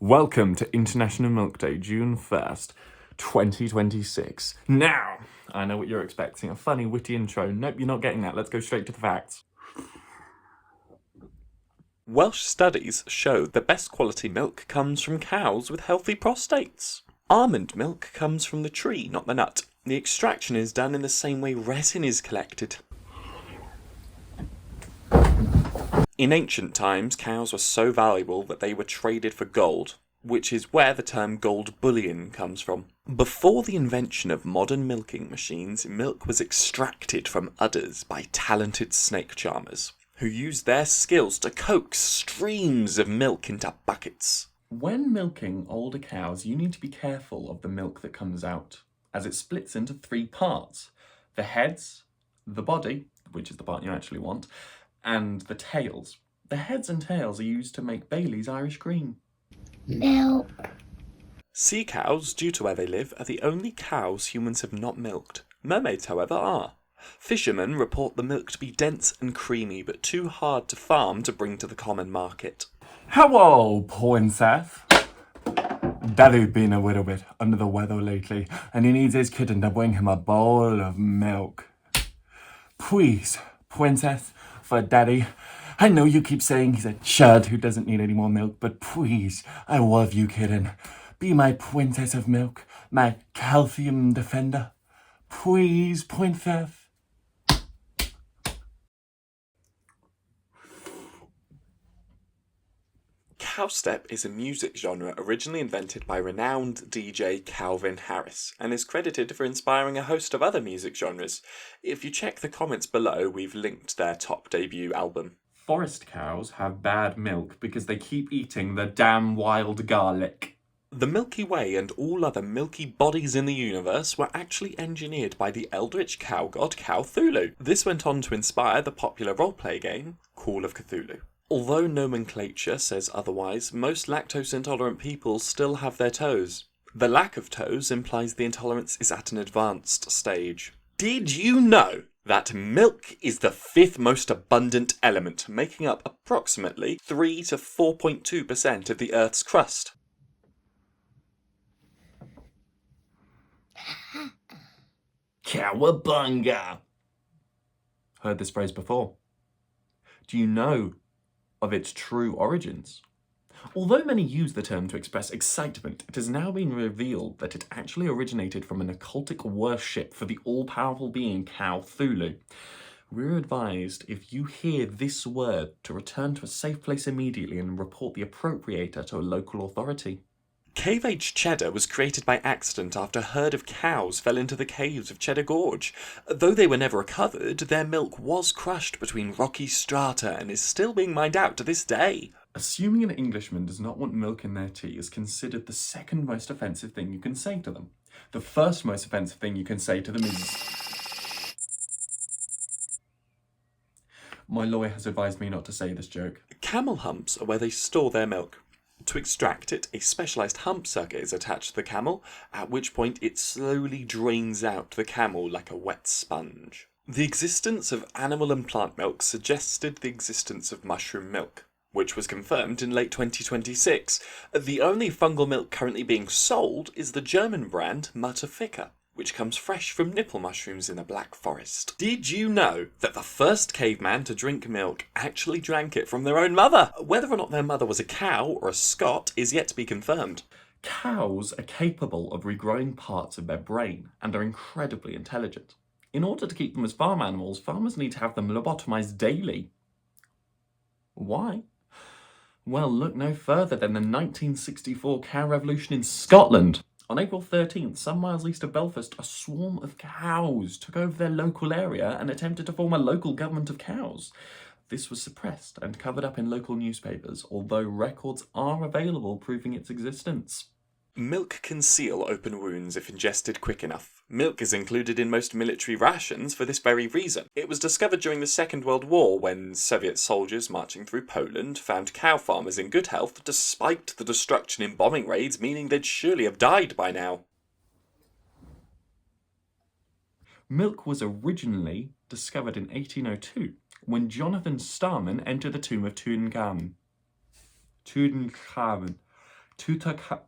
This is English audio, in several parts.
Welcome to International Milk Day, June 1st, 2026. Now, I know what you're expecting, a funny, witty intro. Nope, you're not getting that. Let's go straight to the facts. Welsh studies show the best quality milk comes from cows with healthy prostates. Almond milk comes from the tree, not the nut. The extraction is done in the same way resin is collected. In ancient times, cows were so valuable that they were traded for gold, which is where the term gold bullion comes from. Before the invention of modern milking machines, milk was extracted from udders by talented snake charmers, who used their skills to coax streams of milk into buckets. When milking older cows, you need to be careful of the milk that comes out, as it splits into three parts: the heads, the body, which is the part you actually want, and the tails. The heads and tails are used to make Bailey's Irish Cream. Milk. Sea cows, due to where they live, are the only cows humans have not milked. Mermaids, however, are. Fishermen report the milk to be dense and creamy, but too hard to farm to bring to the common market. Hello, Princess. Daddy's been a little bit under the weather lately, and he needs his kitten to bring him a bowl of milk. Please, Princess, for Daddy. I know you keep saying he's a chud who doesn't need any more milk, but please, I love you, kitten. Be my princess of milk, my calcium defender. Please, Princess. Cowstep is a music genre originally invented by renowned DJ Calvin Harris and is credited for inspiring a host of other music genres. If you check the comments below, we've linked their top debut album. Forest cows have bad milk because they keep eating the damn wild garlic. The Milky Way and all other milky bodies in the universe were actually engineered by the eldritch cow god Cthulhu. This went on to inspire the popular roleplay game Call of Cthulhu. Although nomenclature says otherwise, most lactose-intolerant people still have their toes. The lack of toes implies the intolerance is at an advanced stage. Did you know that milk is the fifth most abundant element, making up approximately 3 to 4.2% of the Earth's crust? Cowabunga! Heard this phrase before. Do you know of its true origins? Although many use the term to express excitement, it has now been revealed that it actually originated from an occultic worship for the all-powerful being Cthulhu. We're advised, if you hear this word, to return to a safe place immediately and report the appropriator to a local authority. Cave-aged cheddar was created by accident after a herd of cows fell into the caves of Cheddar Gorge. Though they were never recovered, their milk was crushed between rocky strata and is still being mined out to this day. Assuming an Englishman does not want milk in their tea is considered the second most offensive thing you can say to them. The first most offensive thing you can say to them is... My lawyer has advised me not to say this joke. Camel humps are where they store their milk. To extract it, a specialised hump sucker is attached to the camel, at which point it slowly drains out the camel like a wet sponge. The existence of animal and plant milk suggested the existence of mushroom milk, which was confirmed in late 2026. The only fungal milk currently being sold is the German brand Mutterficker, which comes fresh from nipple mushrooms in the Black Forest. Did you know that the first caveman to drink milk actually drank it from their own mother? Whether or not their mother was a cow or a Scot is yet to be confirmed. Cows are capable of regrowing parts of their brain and are incredibly intelligent. In order to keep them as farm animals, farmers need to have them lobotomized daily. Why? Well, look no further than the 1964 cow revolution in Scotland. On April 13th, some miles east of Belfast, a swarm of cows took over their local area and attempted to form a local government of cows. This was suppressed and covered up in local newspapers, although records are available proving its existence. Milk can seal open wounds if ingested quick enough. Milk is included in most military rations for this very reason. It was discovered during the Second World War when Soviet soldiers marching through Poland found cow farmers in good health despite the destruction in bombing raids, meaning they'd surely have died by now. Milk was originally discovered in 1802 when Jonathan Starman entered the tomb of Tutankhamun. Tutankhamun.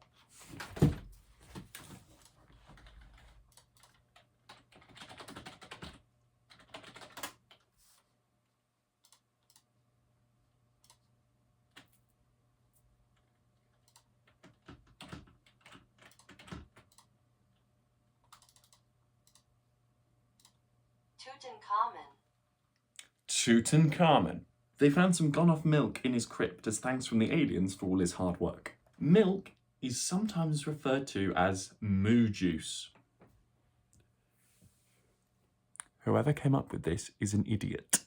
Tutankhamun. They found some gone-off milk in his crypt as thanks from the aliens for all his hard work. Milk is sometimes referred to as moo juice. Whoever came up with this is an idiot.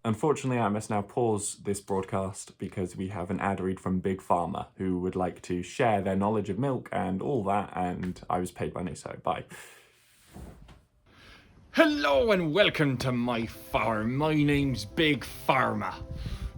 Unfortunately, I must now pause this broadcast because we have an ad read from Big Pharma who would like to share their knowledge of milk and all that, and I was paid money, so bye. Hello and welcome to my farm. My name's Big Pharma.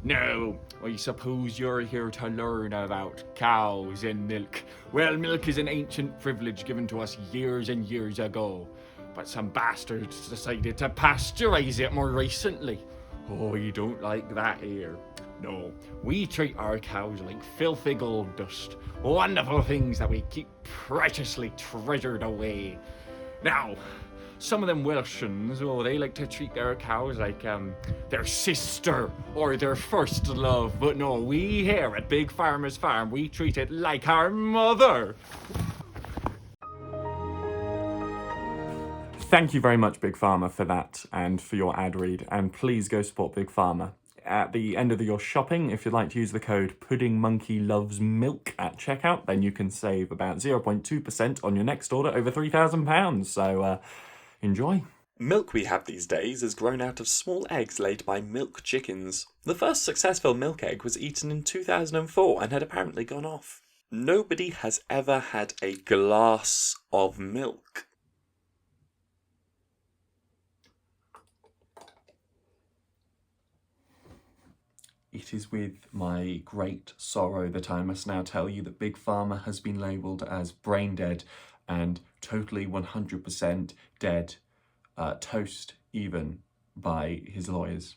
Now, I suppose you're here to learn about cows and milk. Well, milk is an ancient privilege given to us years and years ago, but some bastards decided to pasteurize it more recently. Oh, you don't like that here. No, we treat our cows like filthy gold dust, wonderful things that we keep preciously treasured away. Now, some of them Welshans, they like to treat their cows like their sister or their first love. But no, we here at Big Pharma's Farm, we treat it like our mother. Thank you very much, Big Pharma, for that and for your ad read. And please go support Big Pharma. At the end of your shopping, if you'd like to use the code PuddingMonkeyLovesMilk at checkout, then you can save about 0.2% on your next order over £3,000. So enjoy. Milk we have these days is grown out of small eggs laid by milk chickens. The first successful milk egg was eaten in 2004 and had apparently gone off. Nobody has ever had a glass of milk. It is with my great sorrow that I must now tell you that Big Pharma has been labelled as brain dead and totally 100% dead, toast even, by his lawyers.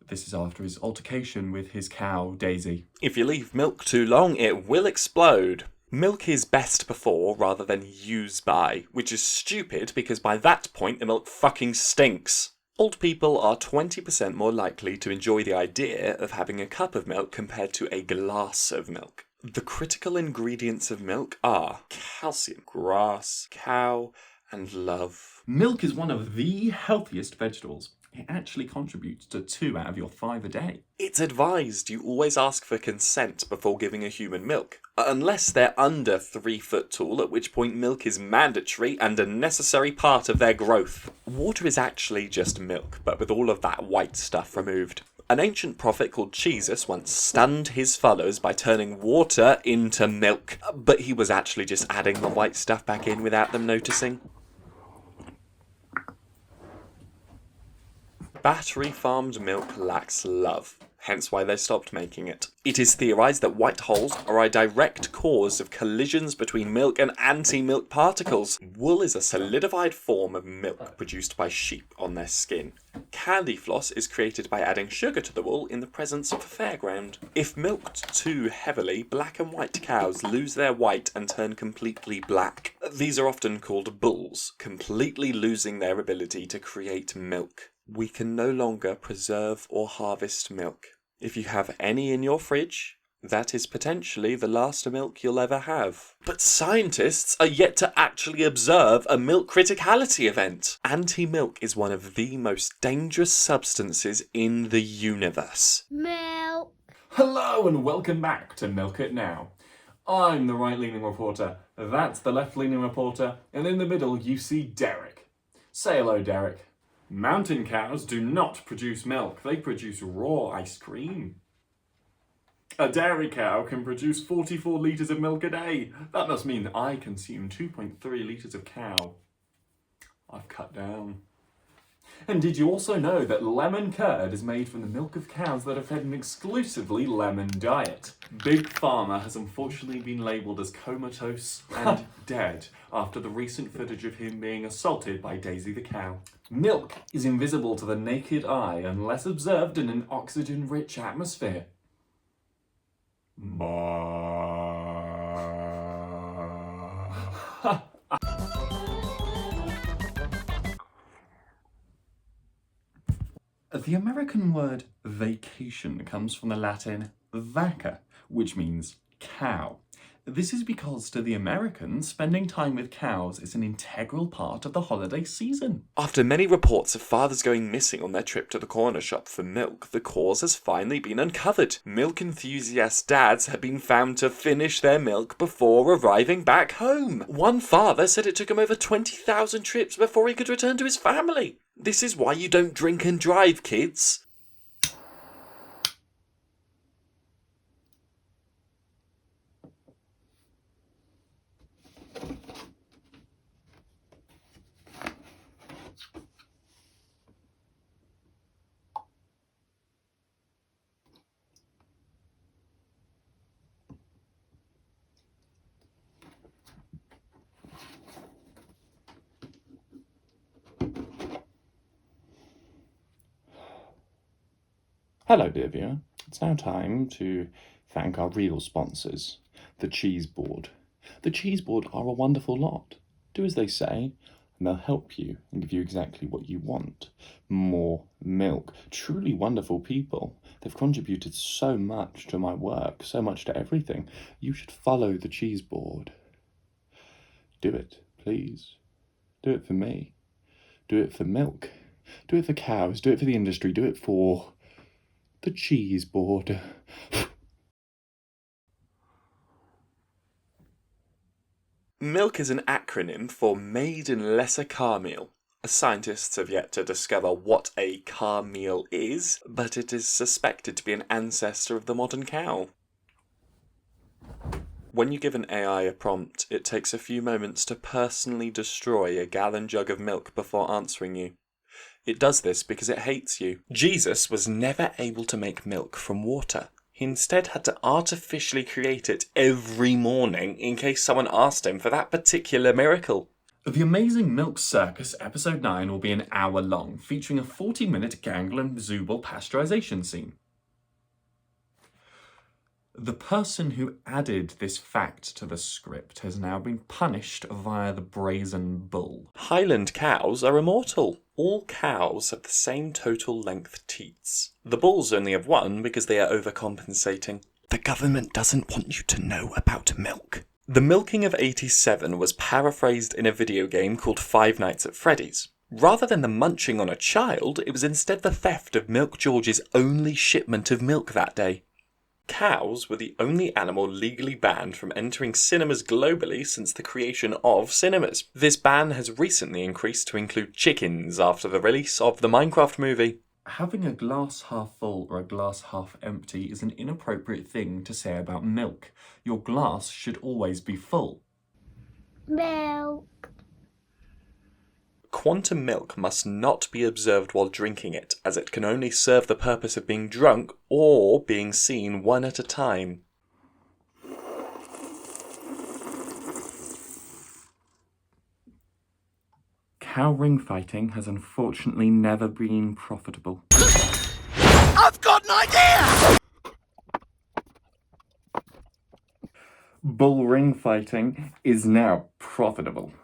This is after his altercation with his cow, Daisy. If you leave milk too long, it will explode. Milk is best before rather than use by, which is stupid because by that point the milk fucking stinks. Old people are 20% more likely to enjoy the idea of having a cup of milk compared to a glass of milk. The critical ingredients of milk are calcium, grass, cow, and love. Milk is one of the healthiest vegetables. It actually contributes to 2 out of your 5 a day. It's advised you always ask for consent before giving a human milk, unless they're under 3 foot tall, at which point milk is mandatory and a necessary part of their growth. Water is actually just milk, but with all of that white stuff removed. An ancient prophet called Jesus once stunned his followers by turning water into milk, but he was actually just adding the white stuff back in without them noticing. Battery-farmed milk lacks love, hence why they stopped making it. It is theorized that white holes are a direct cause of collisions between milk and anti-milk particles. Wool is a solidified form of milk produced by sheep on their skin. Candy floss is created by adding sugar to the wool in the presence of a fairground. If milked too heavily, black and white cows lose their white and turn completely black. These are often called bulls, completely losing their ability to create milk. We can no longer preserve or harvest milk. If you have any in your fridge, that is potentially the last milk you'll ever have. But scientists are yet to actually observe a milk criticality event. Anti-milk is one of the most dangerous substances in the universe. Milk. Hello and welcome back to Milk It Now. I'm the right-leaning reporter, that's the left-leaning reporter, and in the middle you see Derek. Say hello, Derek. Mountain cows do not produce milk, they produce raw ice cream. A dairy cow can produce 44 litres of milk a day. That must mean that I consume 2.3 litres of cow. I've cut down. And did you also know that lemon curd is made from the milk of cows that are fed an exclusively lemon diet? Big Pharma has unfortunately been labelled as comatose and dead after the recent footage of him being assaulted by Daisy the cow. Milk is invisible to the naked eye unless observed in an oxygen-rich atmosphere. The American word vacation comes from the Latin vaca, which means cow. This is because to the Americans, spending time with cows is an integral part of the holiday season. After many reports of fathers going missing on their trip to the corner shop for milk, the cause has finally been uncovered. Milk enthusiast dads have been found to finish their milk before arriving back home. One father said it took him over 20,000 trips before he could return to his family. This is why you don't drink and drive, kids. Hello, dear viewer. It's now time to thank our real sponsors, the cheeseboard. The cheeseboard are a wonderful lot. Do as they say, and they'll help you and give you exactly what you want. More milk. Truly wonderful people. They've contributed so much to my work, so much to everything. You should follow the cheeseboard. Do it, please. Do it for me. Do it for milk. Do it for cows. Do it for the industry. Do it for the cheeseboard. Milk is an acronym for Made in Lesser Car Meal. Scientists have yet to discover what a car meal is, but it is suspected to be an ancestor of the modern cow. When you give an AI a prompt, it takes a few moments to personally destroy a gallon jug of milk before answering you. It does this because it hates you. Jesus was never able to make milk from water. He instead had to artificially create it every morning in case someone asked him for that particular miracle. The Amazing Milk Circus Episode 9 will be an hour long, featuring a 40-minute Gangle and Zubal pasteurization scene. The person who added this fact to the script has now been punished via the brazen bull. Highland cows are immortal. All cows have the same total length teats. The bulls only have one because they are overcompensating. The government doesn't want you to know about milk. The milking of 87 was paraphrased in a video game called Five Nights at Freddy's. Rather than the munching on a child, it was instead the theft of Milk George's only shipment of milk that day. Cows were the only animal legally banned from entering cinemas globally since the creation of cinemas. This ban has recently increased to include chickens after the release of the Minecraft movie. Having a glass half full or a glass half empty is an inappropriate thing to say about milk. Your glass should always be full. Milk. Quantum milk must not be observed while drinking it, as it can only serve the purpose of being drunk or being seen one at a time. Cow ring fighting has unfortunately never been profitable. I've got an idea! Bull ring fighting is now profitable.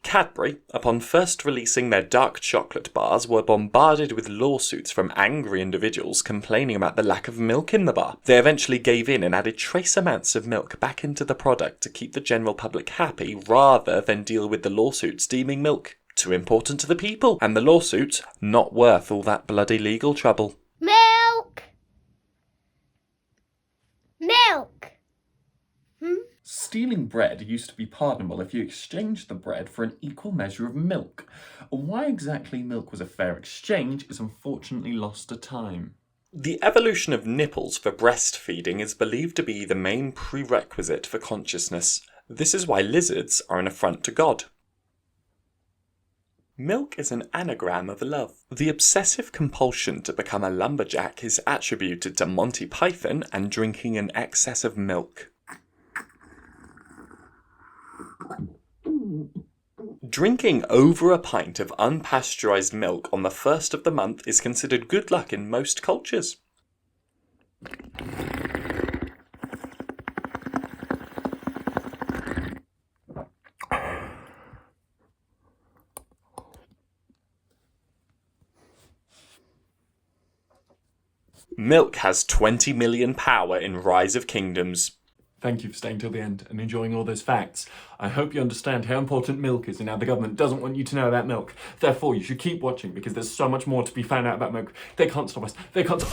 Cadbury, upon first releasing their dark chocolate bars, were bombarded with lawsuits from angry individuals complaining about the lack of milk in the bar. They eventually gave in and added trace amounts of milk back into the product to keep the general public happy rather than deal with the lawsuits deeming milk too important to the people and the lawsuits not worth all that bloody legal trouble. Milk. Milk. Stealing bread used to be pardonable if you exchanged the bread for an equal measure of milk. Why exactly milk was a fair exchange is unfortunately lost to time. The evolution of nipples for breastfeeding is believed to be the main prerequisite for consciousness. This is why lizards are an affront to God. Milk is an anagram of love. The obsessive compulsion to become a lumberjack is attributed to Monty Python and drinking an excess of milk. Drinking over a pint of unpasteurized milk on the first of the month is considered good luck in most cultures. Milk has 20 million power in Rise of Kingdoms. Thank you for staying till the end and enjoying all those facts. I hope you understand how important milk is and how the government doesn't want you to know about milk. Therefore, you should keep watching because there's so much more to be found out about milk. They can't stop us. They can't...